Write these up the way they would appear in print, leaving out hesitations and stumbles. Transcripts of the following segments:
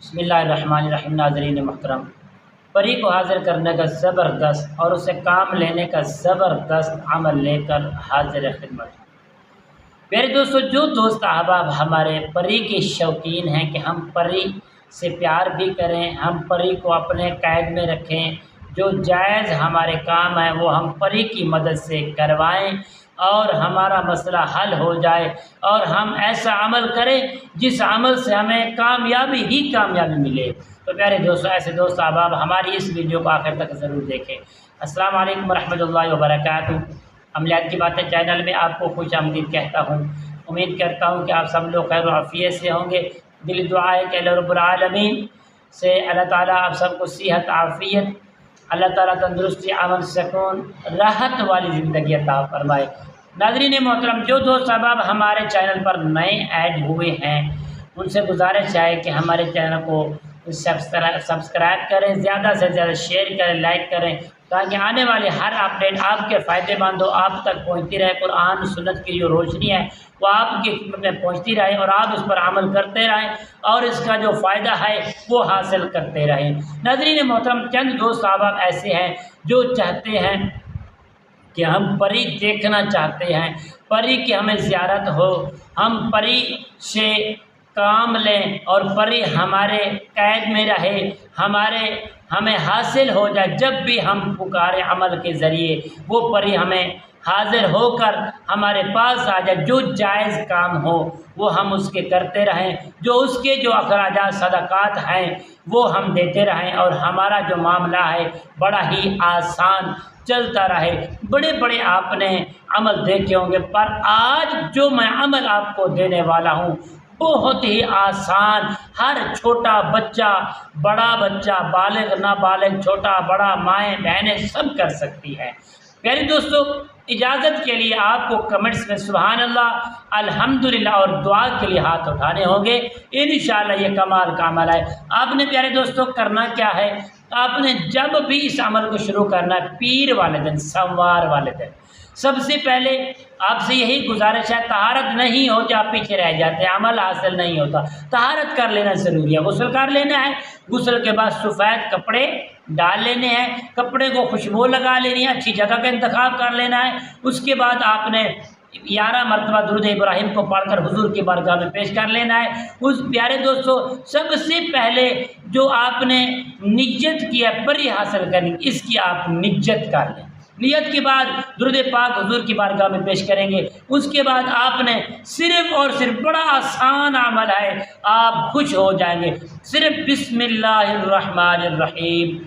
बिस्मिल्लाहिर्रहमानिर्रहीम। नाज़रीन महतरम, परी को हाजिर करने का ज़बरदस्त और उसे काम लेने का ज़बरदस्त अमल लेकर हाजिर खिदमत। मेरे दोस्तों, जो दोस्त अहबाब हमारे परी के शौकीन हैं कि हम परी से प्यार भी करें, हम परी को अपने कैद में रखें, जो जायज़ हमारे काम है वो हम परी की मदद से करवाएं और हमारा मसला हल हो जाए और हम ऐसा अमल करें जिस अमल से हमें कामयाबी ही कामयाबी मिले। तो प्यारे दोस्तों, ऐसे दोस्त अहबाब हमारी इस वीडियो को आखिर तक ज़रूर देखें। अस्सलाम वालेकुम वरहमतुल्लाहि वबरकातुहू। अमलियात की बातें चैनल में आपको खुश आमदीद कहता हूँ। उम्मीद करता हूँ कि आप सब लोग खैर आफियत से होंगे। दिल दुआ है कि अल्लाह रब्बुल आलमीन से अल्लाह ताला आप सबको सेहत आफियत, अल्लाह ताला तंदुरुस्ती, अमन, सुकून, राहत वाली ज़िंदगी अता फरमाए। नाज़रीन मोहतरम, जो दोस्त अहबाब हमारे चैनल पर नए ऐड हुए हैं उनसे गुजारिश है कि हमारे चैनल को सब्सक्राइब करें, ज़्यादा से ज़्यादा शेयर करें, लाइक करें, ताकि आने वाले हर अपडेट आपके फ़ायदेमंद हो, आप तक पहुंचती रहे। कुरान सुन्नत की जो रोशनी है वो आपकी खिदमत में पहुंचती रहे और आप उस पर अमल करते रहें और इसका जो फ़ायदा है वो हासिल करते रहें। नाज़रीन मोहतरम, चंद दोस्त अहबाब ऐसे हैं जो चाहते हैं कि हम परी देखना चाहते हैं, परी की हमें ज़ियारत हो, हम परी से काम लें और परी हमारे कैद में रहे, हमें हासिल हो जाए। जब भी हम पुकारे अमल के ज़रिए वो परी हमें हाजिर होकर हमारे पास आ जाए। जो जायज़ काम हो वो हम उसके करते रहें, जो उसके जो अखराजात सदक़ात हैं वो हम देते रहें और हमारा जो मामला है बड़ा ही आसान चलता रहे। बड़े बड़े आपने अमल देखे होंगे, पर आज जो मैं अमल आपको देने वाला हूँ बहुत ही आसान, हर छोटा बच्चा, बड़ा बच्चा, बालिग नाबालिग, छोटा बड़ा, माएँ बहनें सब कर सकती हैं। प्यारे दोस्तों, इजाज़त के लिए आपको कमेंट्स में सुभान अल्लाह, अल्हम्दुलिल्लाह और दुआ के लिए हाथ उठाने होंगे। इंशाअल्लाह ये कमाल का अमल है। आपने प्यारे दोस्तों करना क्या है, आपने जब भी इस अमल को शुरू करना है पीर वाले दिन, सोमवार वाले दिन, सबसे पहले आपसे यही गुजारिश है, तहारत नहीं हो तो आप पीछे रह जाते हैं, अमल हासिल नहीं होता। तहारत कर लेना ज़रूरी है, गुस्ल कर लेना है, गुस्ल के बाद सफ़ेद कपड़े डाल लेने हैं, कपड़े को खुशबू लगा लेनी है, अच्छी जगह का इंतखाब कर लेना है। उसके बाद आपने 11 मरतबा दुरूद इब्राहिम को पढ़कर हुजूर की बारगाह में पेश कर लेना है। उस प्यारे दोस्तों, सबसे पहले जो आपने नियत किया परी हासिल करनी, इसकी आप नियत कर लें। नियत के बाद दुरूद पाक हुजूर की बारगाह में पेश करेंगे। उसके बाद आपने सिर्फ़ और सिर्फ, बड़ा आसान अमल है, आप खुश हो जाएंगे, सिर्फ बिस्मिल्लाहिर्रहमानिर्रहीम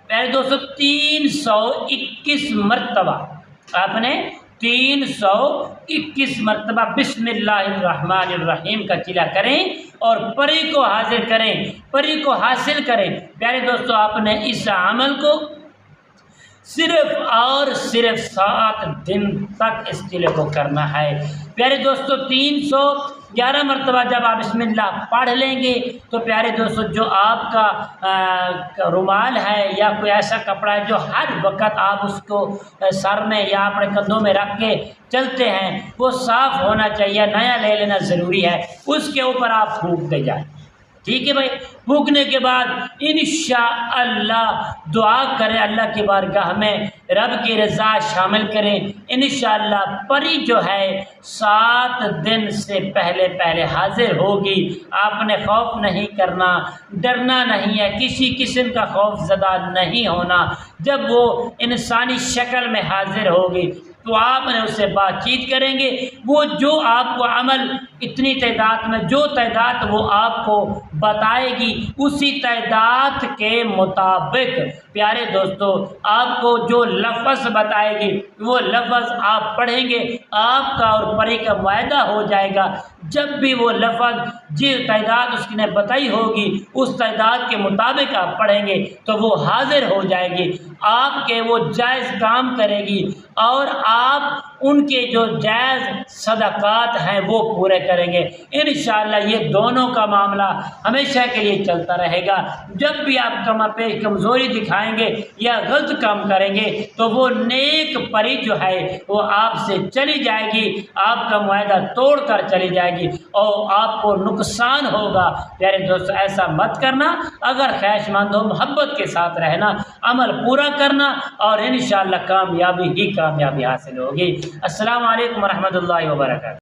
प्यारे दोस्तों 321 मरतबा आपने 321 मरतबा बिस्मिल्लाहिर्रहमानिर्रहीम का चिला करें और परी को हाजिर करें, परी को हासिल करें। प्यारे दोस्तों, आपने इस अमल को सिर्फ और सिर्फ 7 दिन तक इस चिले को करना है। प्यारे दोस्तों, 311 मरतबा जब आप बिस्मिल्लाह पढ़ लेंगे तो प्यारे दोस्तों, जो आपका रुमाल है या कोई ऐसा कपड़ा है जो हर वक्त आप उसको सर में या अपने कंधों में रख के चलते हैं वो साफ़ होना चाहिए, नया ले लेना ज़रूरी है। उसके ऊपर आप फूंकते जाएं, ठीक है भाई। फूकने के बाद इंशाअल्लाह दुआ करें, अल्लाह की बारगाह में रब की रज़ा शामिल करें। इंशाअल्लाह परी जो है 7 दिन से पहले पहले हाजिर होगी। आपने खौफ नहीं करना, डरना नहीं है, किसी किस्म का खौफ ज़दा नहीं होना। जब वो इंसानी शक्ल में हाजिर होगी तो आपने उससे बातचीत करेंगे, वो जो आपको अमल इतनी तादाद में, जो तादाद वो आपको बताएगी उसी तादाद के मुताबिक प्यारे दोस्तों आपको जो लफ्ज़ बताएगी वो लफ्ज़ आप पढ़ेंगे, आपका और परी का मुआहदा हो जाएगा। जब भी वो लफ्ज़ जो तादाद उसने बताई होगी उस तादाद के मुताबिक आप पढ़ेंगे तो वो हाजिर हो जाएगी, आपके वो जायज़ काम करेगी और आप ان کے جو جائز صدقات ہیں وہ پورے کریں گے۔ انشاءاللہ یہ دونوں کا معاملہ ہمیشہ کے لیے چلتا رہے گا۔ جب بھی آپ کمزوری دکھائیں گے یا غلط کام کریں گے تو وہ نیک پری جو ہے وہ آپ سے چلی جائے گی، آپ کا معاہدہ توڑ کر چلی جائے گی اور آپ کو نقصان ہوگا۔ پیارے دوست ایسا مت کرنا، اگر خواہش مند ہو محبت کے ساتھ رہنا، عمل پورا کرنا اور انشاءاللہ کامیابی ہی کامیابی حاصل ہوگی۔ السلام علیکم ورحمۃ اللہ وبرکاتہ۔